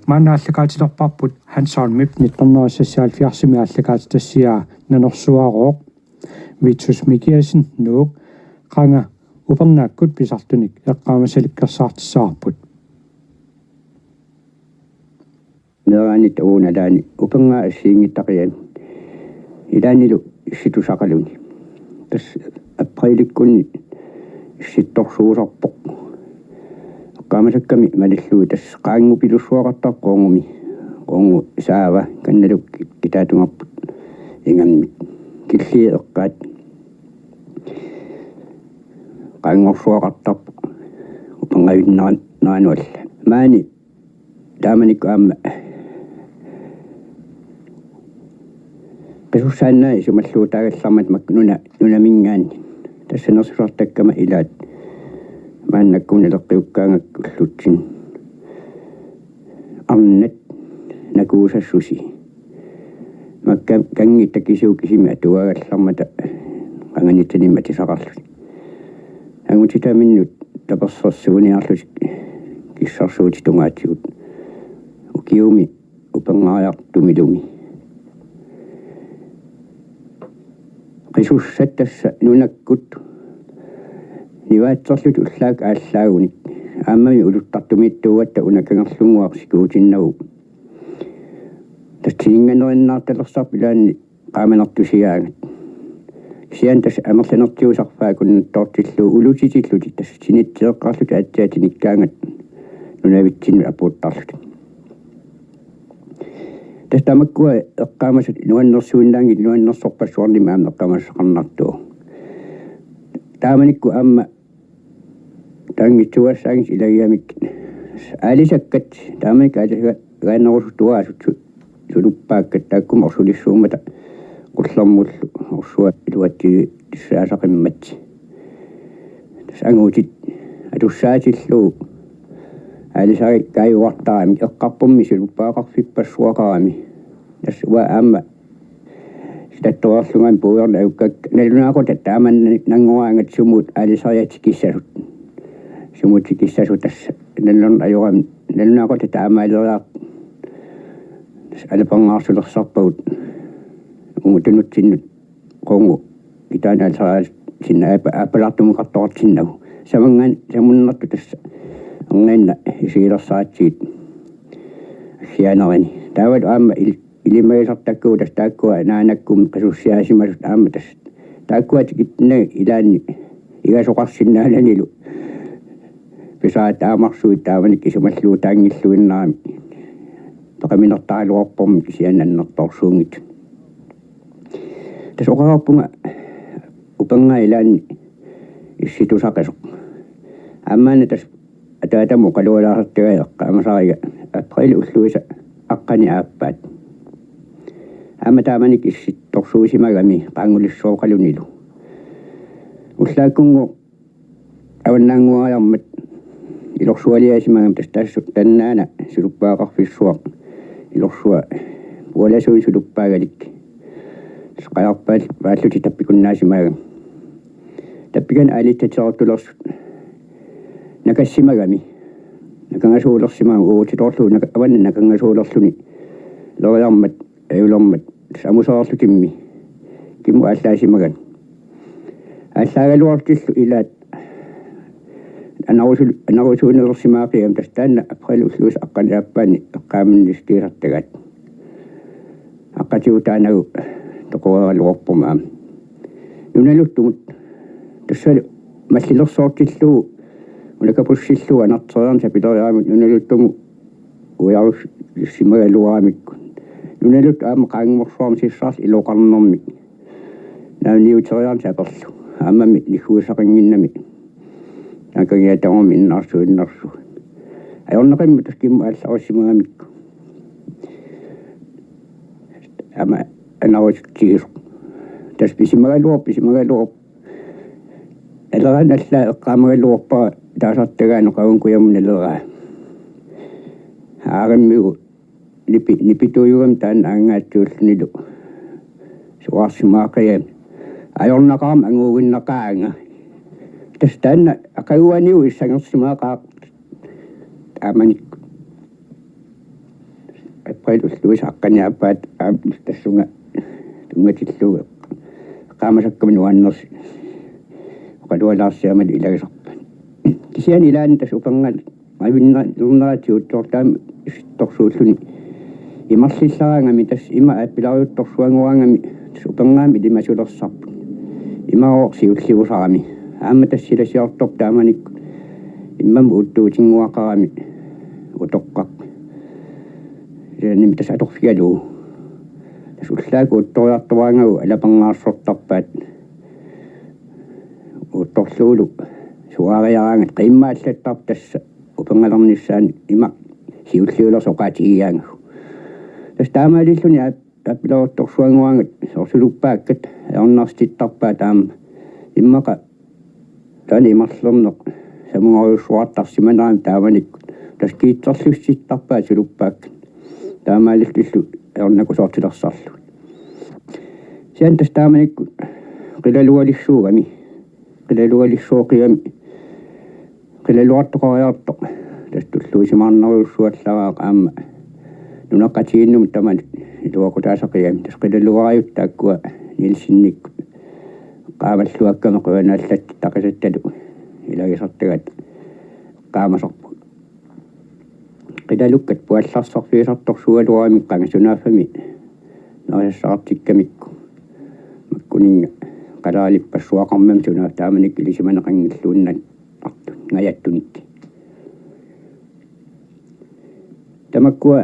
maana allakaatilerparput Hanson mip 1970 allakaatitassia nanorsuaroq Vitus Mikiasen nuuk qanga upernaakkut pisartunik eqqaamasalikkersaartissaarput meranit uunalaani upenga assiingittarian ilaanilu situsaqaluni tas aprillikkunni sittorsuusarpoq eqqaamasakkami malilluu tas qaangupilussuaqartar qoongu saava kannaluk kitaatungarput ingammit killi eqqaat qaangorsuaqartarpu upengavinnaran naanualla maani taamanikku aamma qisussaannaa isumalluutaagallarmat nuna mingaanni tassanersusartakkama ilaat maannakkuun eleqqiukkaangakkullutsin arnat nakuusassusi makka kangitta kisuukisimi atuagallarmata qanganitsanimma tisaqarluni angutita minnut tapersorsuuniarlusik kissarsuuti tungaatsigut ukiumi upengaayartumilumi qisussаттassa nunakkut nivaatsorlut ullaak ааllaagуник ааммами улуттартумиттууатта унакангерлунгуарсикуутиннагу тассининганериннаарталерсарп илаанни qaamenartusiaangat sian tas amerlanertiusarfaa kunnattортиллуу улутитиллути тас синитсеэккарлут аатсаатиниккаангат нунавитсину апуuttарлут тас тамаккуа эққаамасат нуаннерсуиннаангит нуаннерсорпассуарними аама эққамассақарнартуу тааманикку аама тангитсуассаагис илагиамик алисаккат тааманик алисага гааннерусуттуаасут сулуппааккат тааккума орсулиссуумата qullermullu ursua iluatti tissaasaqimmat tasanguutit atussaatillu alisari kaiuartaami eqqarpummi siluppaaqarfippassuaqarami tas wa amma stattoarlungan puuerna ukkak nalunaaqut taaman nanguaangat sumut alisariatikissasut sumutikissasut tas nallon ajuram nalunaaqut taamaaleraaq tas alapangaarsulersarpaut umutunutsinut qongu itaanaalsaraal sinna apalartumuqartortinnagu samangan samunnartu tassa angainna isiilersaatsiit hianarini taavat aamma ilimaisartakkuu tas taakkua naanakkum qisussiaasimasut aamma tas taakkuatikitna ilaanni igasoqarsinnaalanilu pisaat aamarsuit taavanik isumalluu taangilluinnaami taqaminertaaluorpormi kisiannannertorsuungit tas oqarpunga upenga ilaanni issitusaqasoq ammaana tas ataatamu qalualaartiga eqqaamasariga april ulluisa aqqani aappaat amma taamanik issittorsuusimagami qaangulissuoqalunilu ullaakkungu awannaanguaarmat ilorsualiasimagam tas tassut tannaana suluppaaqarfissuaq ilorsua puolasuun suluppaagallik qaarpaal paalluti tappikunnaasimaagam tappikan aalittatsiortulersut nakassimagami nakangasuulersimaam uutitorlu avanna nakangasuulerluni loriarmat ayulermat samusoorlutimmi kimmu ааllaasimagan ааllaagaluartillu ilaat anarusuunersimaaqiam tas taanna april ulluus aqqaniaappaani eqqaaminnistiisartagaat aqqatiutaanagu toqoraluorpumaam nunaluttumut tassal mallilersoortilluu unakapussilluu anarteriarn sapileriaamut nunaluttumu ujarus simagaluaramikku nunalut aama qaangumorsuarmi sissaarl iloqarnermi nauniuteriarn saperlu aamami niguusaqinginnami nakagiataormi innaarsuinnersu ajorneqimmu taskimmu aallarussimagaamikku ama anarusiktigisoq tas pisimagaluorp eleran alla eqqaamagaluorpa taasartagaano qavunkuyamunaleraa aarimmigu nipituuyugam taan aangaattuullunilu suarsimaaqiyam ajornaqaram anguuginnaqaanga tas taanna aqaguaniu issangersimaaqaaq taamanikku luisaakkani apaat tassunga tungatillu qaamasakkamin uannersi qalualaarsiamat ilagisarpan kisian ilaani tasupangal avinna lurneratiuttortaam torsuulluni imarsillaraangami tas ima appilaruuttorsuanguangami tasupangaami ilimasulersarpu imaorsiulliusarami aamma tassilasiartorp taamanik immam uttuutinguaqarami utoqqaq nimtas atorfialu tasullaaku uttoriartuaangagu alapangaarsortarpaat uttorluulu suariaraangat qimmaallattarp tassa upangalernissaani ima siulliulersoqaatigiaangu tas taamaalilluni appilaruuttorsuanguangat sorsuluppaakkat aornaarstittarpaa taamma immaqa taani imarlerneq samungoriussuartarsimanaam taamanik tas kiitserlussittarpaa suluppaakkat taamaalillu aornaku sortilersarlu sian tas taamanik qilalualissuugami qilalualissuoqiami qilaluartoqariartoq tas tulluisimaarneriussuallaraaq aamma nunaqqatiginnum taman iluaqutaasaqiami tas qilaluariuttaakkua nilsinnikku qaamalluakkama quanaallat taqasattalu ilagisartagat qaamasarpu qilalukkat puallarsarfiisartorsualuaramiqqanga sunaafami naasassaqartikkamikku makkuninga qalaalipassuaqarmam sunaaf taamanik ilisimaneqangilluunnan artu ngajattunikki tamakkua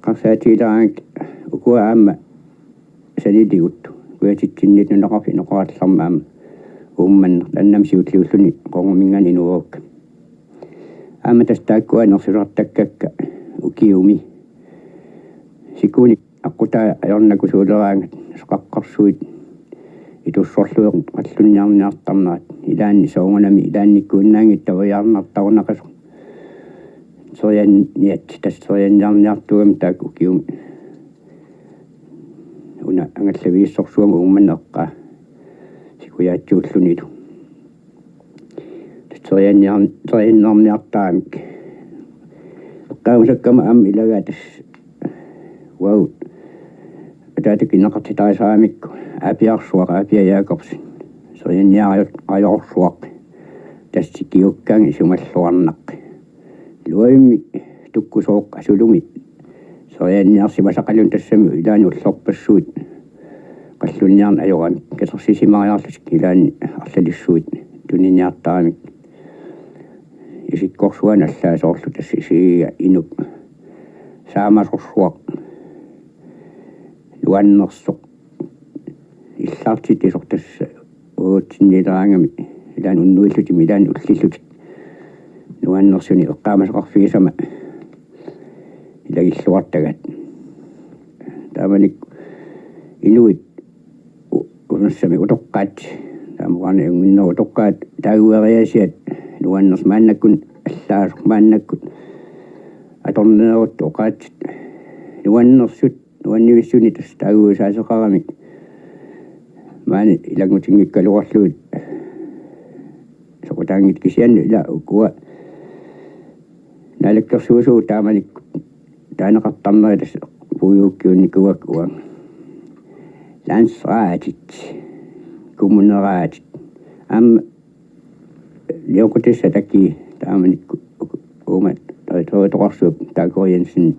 qarsaatiilaraang ukua aamma sanidiguttu kuatitsinniit nunaqarfi noqaалларmaam umman lannam siutliulluni qongumingani nuuokka aamma tastaakkuа nersulartakkakka ukiumi sikuni aqutaa ajornaku suuleraangat sqaqqarsuit itussorluuq qallunniarniartarnaat ilaanni soongunami ilaannikkuunnaangit taviarnartarunaqasu soyanniat tassoyanniarniartuugam taak ukiumi una angallaviissorsuama ummaneqqaa sikuyaatsuullunilu tassoyanniarniartaamik qaamusakkama am ilagaatas wow ataatikkineqartitaisaamikku apiarsuaqa apiayaaqorsin soyanniariajorsuaq tassikiukkaangi sumalluarnaqqi luimmi tukkusooq asulumi soyanniarsimasaqalun tassami ilaani ullorpassuut qallunniarna ajorami katersisimaariarlusik ilaani arlalissuut tuniniartaamik isikkorsuan allaasoorlu tassisiiga inup saamasorsuaq luannersoq illaartitisoq tassa uutsinniileraangami ilaan unnuillutimi ilaan ullillutik luannersuni eqqaamasaqarfiisama ilagilluartagat taamanik inuit unassami utoqqaat taamaqaana unginna utoqqaat taaguariasiat luanners maannakkun allaasoq maannakkut atorneerut oqaatsit luannersut luannivissuni tas taaguusaaseqarami maani ilangutiнгиккалуарлуут soqutaangit kisiannu ila ukua naalakkersuusuu taamanik taaneqartarneri tas puuyuukkiunnikuak uang landsraatit kommuneraatit am liuqutissa takki taamanik umat toqarsuup taakoriansin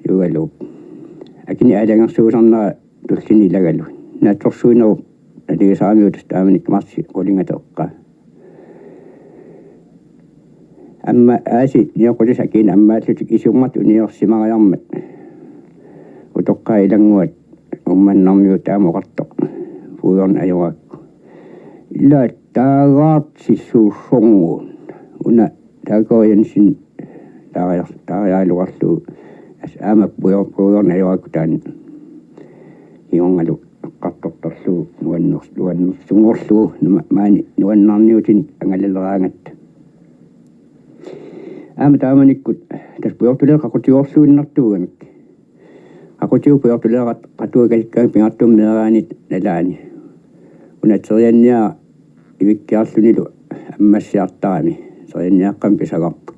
yugaluup akini aalangersuusarnera tullini ilagalu naatsorsuinerup aligisaamiutas taamanik marsi qulingatoqqa amma aasi niuqutis akin ammaallutik isummat uniorsimariarmat utoqqaa ilanguat ummannarmiut taamoqartoq puuyorn ajoraakku illa taagaartisssuussornguun una taakoriansin taariaaluarlu as aama puuyorn ajoraakku taan iongalu qartortorlu nuannersungorlu maani nuannarniutin angalileraangatta aama taamanikkut tas puyortulea qaqutiorluinnartuugamik aqutiu puyortulea qatuugalikkaang pingartumneeraanit nalaani unatseriannia ivikkiarlunilu ammassiartaami serianniaqqam pisaqarput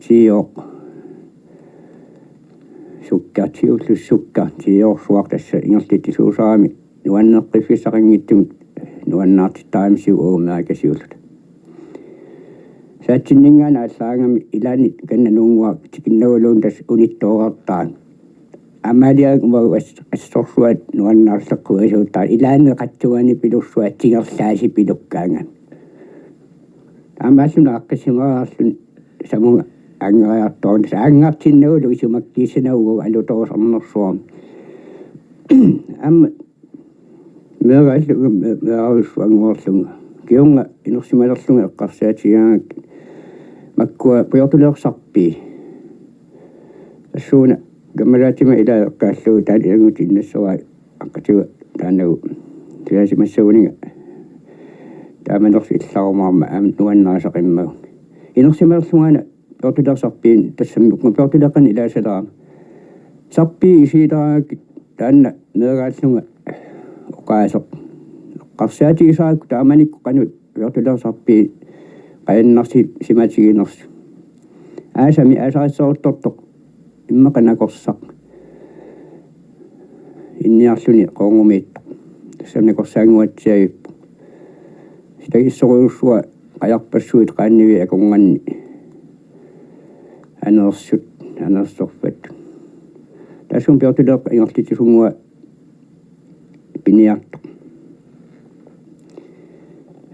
siioq sukka tiorsuartassa ingertitisuusaami nuanneqqiffisaringittum nuannaartitaamisiu uumaakkasiulut saatsinningaana allaangami ilani kannanungua tikinnauluun tas unittoorartaan amaliaaguma assorsuat nuannaarleqquisuuttaa ilaanne qattuani pilussuat tigerlaasi pilukkaangan amalluna aqqisimaarlun samunga angariartoon saangartinnuulu isumakkiisinaugu alutoorsornersuam am meeraalluga kiunga inersimalerlunga eqqarsaatigaak makkua puyortuleersarpii assuuna gammalaatima ilaaeqqaalluu taaliangut innassua aqqatiga taanagu tilaasimassauninga taamanersi illarumaarma nuannaasaqimmagu inersimalerlungaana puyortuleersarpiin tassammiqqa puyortuleeqqan ilaasalaama sarpii isiitaraak taanna meeraalluga oqaasoq qarsaatigisaak taamanikku qanu puyortuleersarpii qaennarsi simatiginersi aasami aasaassaruttortoq immeqanakorsaq inniarluni qoongumiittoq tassamnikorsaanguatsiagippu sitagissoruussua qajarpassuit qaannivi akunganni anersorfat tassum puyortuleeq ingertitisungua piniartoq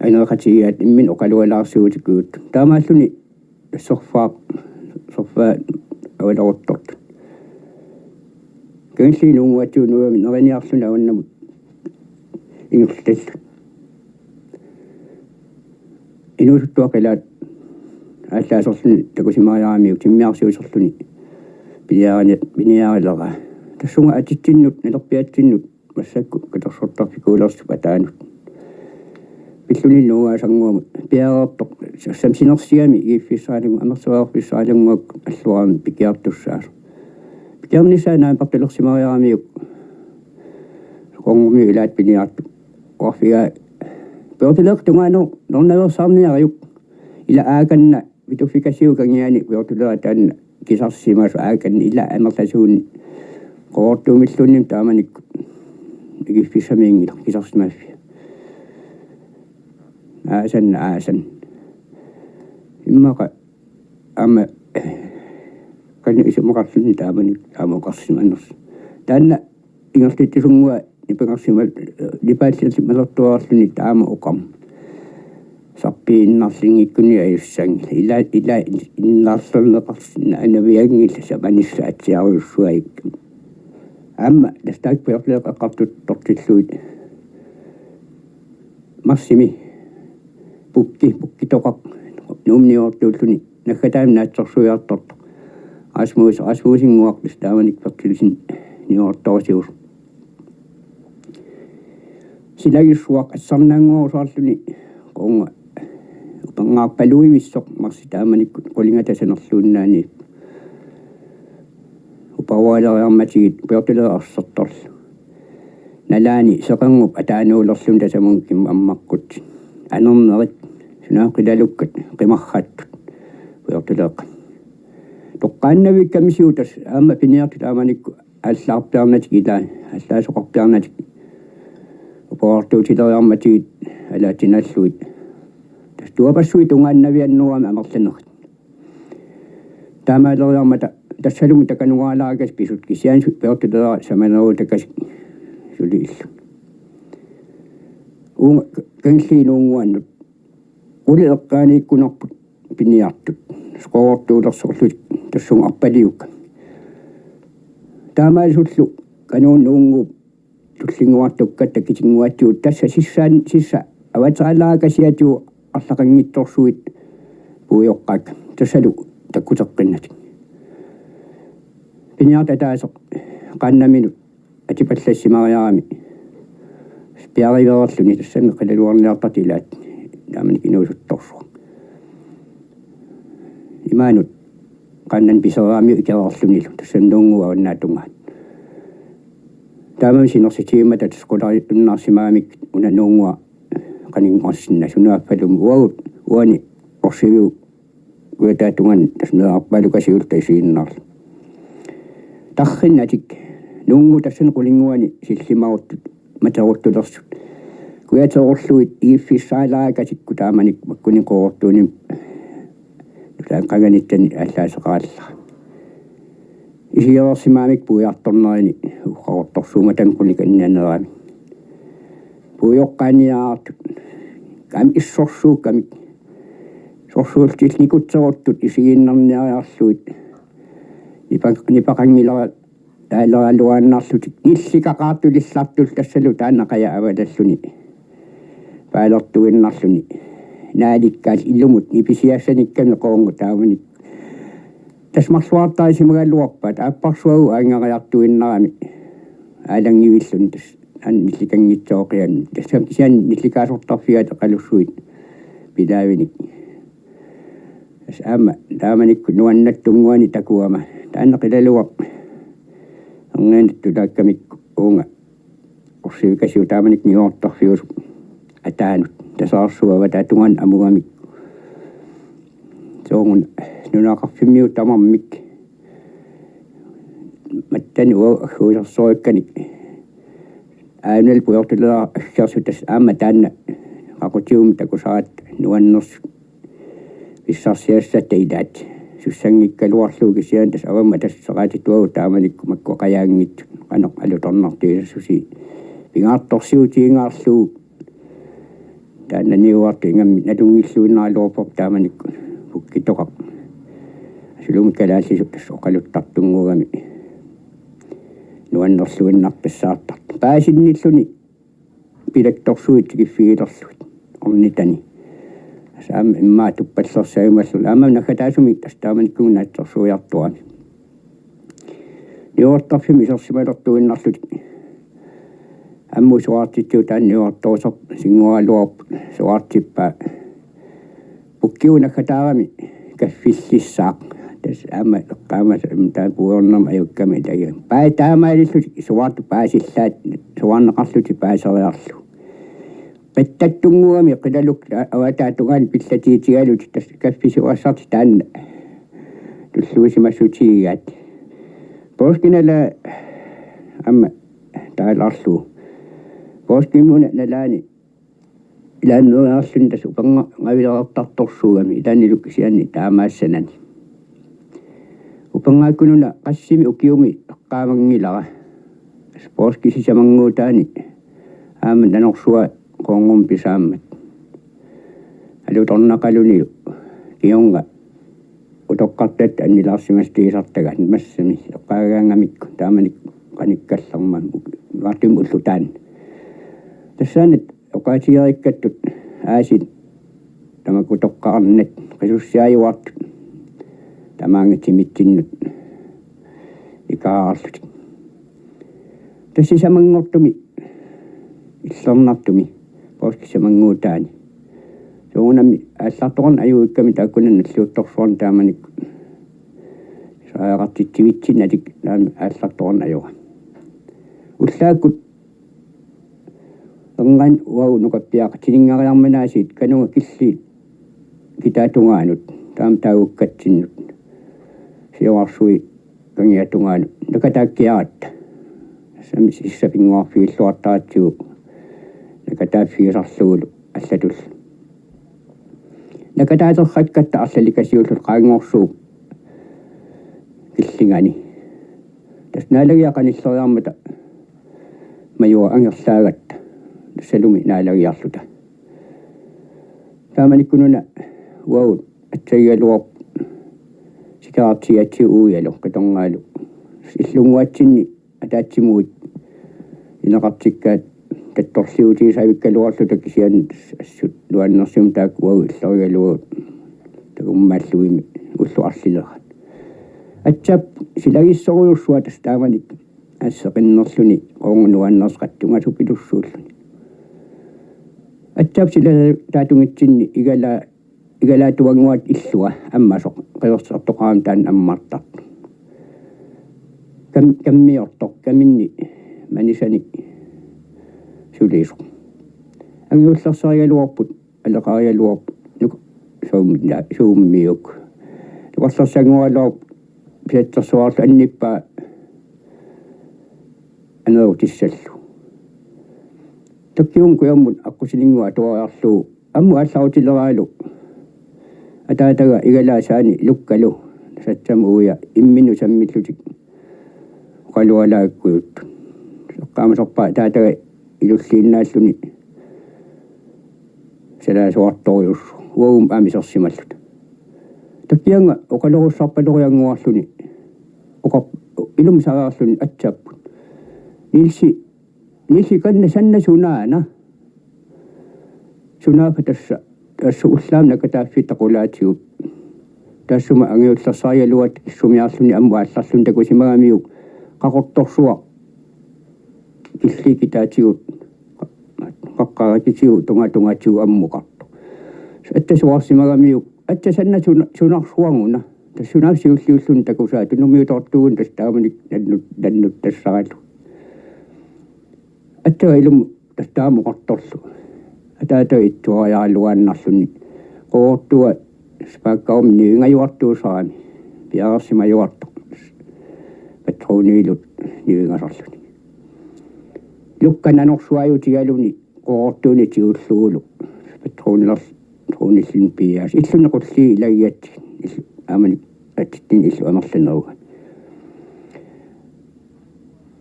aineqatigiat immin oqalualaarsuutikuut taamaalluni sorfaa awaloruttortu kengsiinuunguatigu nuami neriniarluna aunnamu ingertallu inusuttuaqilaat ааллаасерлүни такусимааяамиу тиммиарсиусерлүни пиниаrilera тассунга атитсиннут нилерпиатсиннут массакку катерсортарфикуулерсу патаанут пиллуниллугаа сангуама пиареэртоқ самсинерсиами ииффиссаалугу амерсуаарфиссаалугуак аллуарами пикиартуссаас пикиарнисаанаан партулерсимааяамиук конгуми илаат пиниарту орфига пеотилеқ тунгаано норнаверсаарниариук ila aakanna vitufikasiukangiani puyortulera taanna kisarsimasu aakanna ila amertasuun qoortuumillunnim taamanikku igiffissamiingila kisarsimaffi aasan immaqa amma kanna isumaqarlunni taamanik aamoqarsimannersi taanna ingertittisungua nipangarsimal lipaallimalertuarlunni taama uqam sappi innarlingikkunni ayussang ila innarlerneqarsinna anaviangilla samanissaatsiaruussuaik amma dastak puyorleeqaqqartuttortilluit massimi pukki toqaq nuumniortuulluni naggataam naatsorsuiartorto asmuusinguaqlis taamanik pertilisin niortorsius silagissuaq assarnaanguusaarluni qonga upangaappaluivissoq marsitaamanikku qulingatasanerluunnaani upawaaleriarmatigit puyortuleerarsertorlu nalaani seqangup ataanuulerlun tasamunkim ammaqqut anernerit sunaaqilalukkat qimarrattut puyortuleeqqan toqqaannavi kamisiutas aamma piniartu taamanikku allaarpiarnatik ilaa allaasoqarpiarnatik upaartuutileriarmatigit alaatinalluit tuapassuit ungaannaviannuama amerlanerit taamaaleriarmata tassalumi takanugaalaaqas pisut kisiaansu puyortulera samaneruutakas suliillu uunga kengsiinuunguannut ulileqqaaniikkunerput piniartut skoortuulersorlut tassung arpaliukka taamaasullu kanuunnuunguup tullinguartukkatta kitinguattuut tassa sissa avatsaalaakkasiatuu арлақангитторсуит пуйоққак тассалу таккутеққиннат пиниартатаасеқ қаннаминут атипаллассимариарами пиариверерлуни тассами қилалуарниартатилаат таамани кинуусутторсуа имаанут qannan piseraami ikeerlunillu tassannuunguа unnaattungaat taamami sinersitiimata tasqulariunnaarsimaamik unanuungua qaninngorsinna sunaappalum uagut uani orsiviu uataattungan tasnearpalukasiulta isiinnarlu tarrinnatik nungu tassan qulinguani sillimaruttut materuttulersut kuyaterulluit iiffissaailaagasikku taamanik makkunin qoortuunin qanganittani allaaseqaalla isiorsimaamik puiartornerini uqortorsuumatan qulikannianerami puiоqqaaniaartut kam issorsuukkamik sorsuultil nikutseruttut isiginnarniariarluit nipaqangilera taileraluannarlutik nillikaqaartulislartul tassalu taannaqaya avalalluni paalertuinnarluni naalikkaal illumut nipisiassanikkami qoongu taamanik tasmarluartaisimagalluarpat aapparsuagu aangariartuinnarami aalangivillun tas annillikangitsoqian tassam sian nillikaasortarfiat qalussuit pilaavinik as amma taamanikku nuannattunguani takuama taanneqilaluaq angaanattu taakkamikku uunga orsivikasiu taamanik niortorfius ataanut tasaarsua tatungan amugamik soongun nunaqarfimmiu tamammik mattani huusersoikkanik aanel puyortulera aggersutas aamma taanna qaqutium takusaat nuanners issarsiassat idaat sussangikkaluarluugisiaan tas avamma tasseqaatituagu taamanikku makkuaqajaangit qanoq alutornartiisussi pingaartorsiutiingaarluu taannaniuartu ingammi nalungilluinnaluorpor taamanikku pukkitoqaq sulumikkalaallisuk tassoqaluttartunguugami nuannerluinnarpissaartart paasinnilluni pilattorsuit kiffiilerluit ornitani saam imma tuppallersaimallul amma nakataasumik tastaamanikku naattorsuiartuami niortarfimi isersimalertuinnarlut ammu suartittu taanniortoosor singualuorp suartippa pukkiu nakataarami kaffillissaaq tas amma eqqaamas taa puornam ajukkami tagia pai taamailillut suartu paasillaat suarneqarluti paaseriarlu pettattunguami qilaluk awataatugaan pillatiitigalut tas kaffisuassarti taanna tulluusimassutigigaat poskinala amma taalarlu poskimuna nalaani ilaannerarlun tas upanga ngavilerartartorsuugami ilaannilukkisianni taamaassanani upangaakkununa qassimi ukiumi eqqaamangilara poskisisamanguutaani aamma nanersua qoongum pisaammat alutornaqaluni kionga utoqqartat annilaarsimastiisartagat massami eqqaagaangamikku taamanik qanikkallerman vartim ullutaan tassaanat oqaatigerikkattut aasin tamakutoqqaarnat qisussiajuartut tamaangatimittinnut ikaarlut tassisamangortumi illernartumi poskisamanguutaani suunami алларторн аюикками тааккунан наллуутторфуарн тааманик саақартитсивитсин алик наами алларторн аюга уллааккут анган уау нукаппиаqa тилингариарманаасит канунга килли китаатунгаанут таам таагуккатсиннут сиуарсуи кангиатунгаанут накатааккиаратта самис иссапингуарфигиллуартаатсуу накатааффигисарлугулу аллатул накатаатерраккатта арлаликасиуллут qaangorsuup киллингани таснаалагиақаниллериармата маюа ангерлаагатта салуми наалагиарлута тааманиккунуна уау атсаигалуоп сикаартиатси ууялу каторгаалу иллунгуатсинни атаатсимуит инеқартиккаат татторсиутисавиккалуарлута кисиан ассут луаннерсум таак уау иллеригалуу такуммааллуими уллуарлилерат атсап силагиссориурсуа тастааманик ассеқиннерлүни қоонгунуаннерсқаттунга супилуссууллуни атсап сила таатунгитсинни игалаатуангуат иллуа аммасоқ қиверсертоқаам таан аммартар каммиортоқ каминни манисаник сулиисоқ ангиуллерсаригалуарпут алеқаригалуарпут нук сууммиук туқарлерсангуалоор пиатсерсуарлу анниппаа aneutissallу takkiunku yammun aqusilingua tuarlu ammu allautilleraalu ataataga igalasaani lukkalu satsamuuya imminu sammillutik qalualaakkuut qaamasorpa taataga ilulliinnaalluni salaasuartoriussu uum amisorsimallut takkianga oqalorussarpalorianguarluni ilum saraarluni atsapput nilsi kanna sanna sunaana sunaafa tässä ullaamna kataaffitaqulaatigut tassuma angiullersarialuat issumiarluni ammuallarlun takusimagamiu qaqortorsua killikitaatigut qaqqaratitigu tungatungaatigu ammuqartu atta suarsimagamiu atta sanna sunarsuanguna tassunaafsiulliullun takusaatu numiutortugun tastaamanik nannut tassaralu atta ilum tastaamuqartorlu ataata ittuariaaluannarluni qoortua spakkaum niingajuartuusaani piarsimajuartu patroniilut niingasarluni lukkananорsuajutigaluni qoortuuni tiulluulu patronillin pias illunnequlli ilagiat amani attin illu amerlaneruga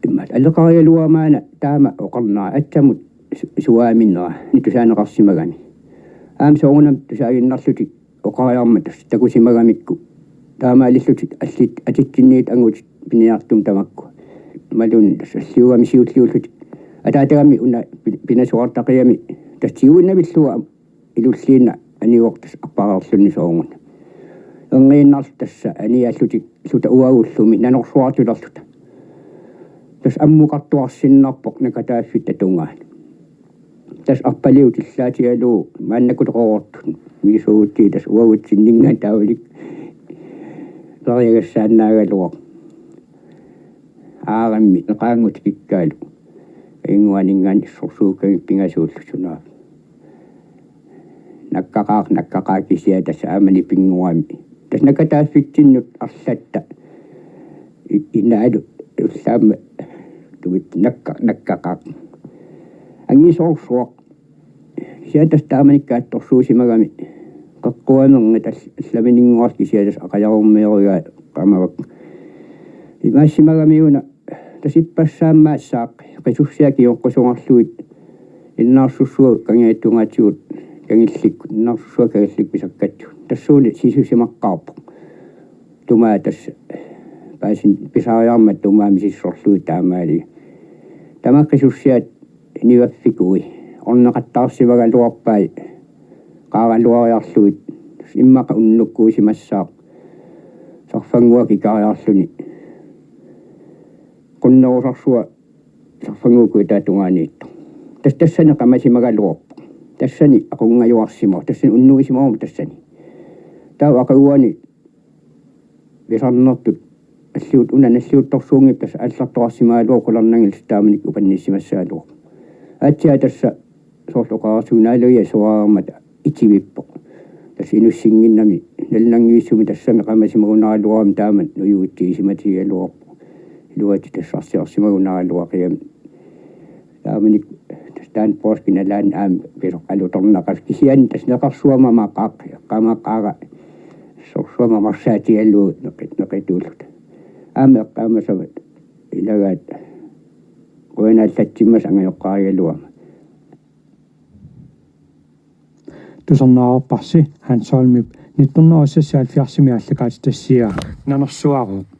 imma alleqarialuamaana taama oqarnaa attamut suaaminneraa nitusaaneqarsimagani soongunam tusaaginnarlutik oqariarmatas takusimagamikku taamaalillutik allit atitsinniit angutit piniartum tamakku malun alliugami siulliullutik ataatagami una pinasuartaqiami tastiuinnavillua ilulliinna aniuortas aqpararlunni soongun engiinnarlu tassa aniallutik suta uagullumi nanorsuartulerluta tas ammuqartuarsinnarpoq nakataaffit tungaan tas appaliutillaatialu maannakutqorortun miisuutti tas uagutsinningaan taavalik lariagassaannaagaluaq aarammi qaangut kikkaalu inguaningaan issorsuukagin pingasuullusunaa nakkaqaakisia tässä aamani pinguami tas nakataaffittinnut arlatta inaalu ullaama tuvit nakkaqaaq angisorsuaq siatas taamanikkaattorsuusimagami qaqquamenga tallaminninguarki siatas aqajarummeeruga qamavak imaasimagamiuna tasippassaammaasaaq qisussiaki jonqosungarluit innaarsussuut kangiattungaatigut kangillikku innaarsussua kangillikpisakkattu tassuuni sisusimaqqaarpoq tumaa tassa paasin pisaariarmat tumaamisissorluit taamaali tamaqqisussiat niwaffikui orneqattaarsimagaluarpai qaaraluariarluit immaqa unnukkuusimassaaq sarfanguaki kaariarluni qunnerusarsua sarfanguukui taatungaaniittu tassani qamasimagaluarpu tassani aqungajuarsimo tassani unnugisimo tassani taa aquani visarnertut alliut unanalliuttorsuungippas allartoarsimaaluo qularnangil taamanik upannissimassaaluo atsia tässä sortoqaarsuunaaluia suaarmata itivippoq tas inussinginnami nalnangiissumi tassami qamasimagunaaluaam taaman nuyuuttiisimatigaluorpu luati tassarsiarsimagunaaluaqiam taamanik tastaan poskinalaan aam pisoqalutornaqaskisian tasneqarsuamamaqaaq qamaqaaga sorsuamamarsaatiallu neqituullut aamaqaamasava ilagaat qoinaallatsimmas angajoqqaarialuama tusarnaarparsi Hans Holmip 1970 allakaat tassia nanersuaruq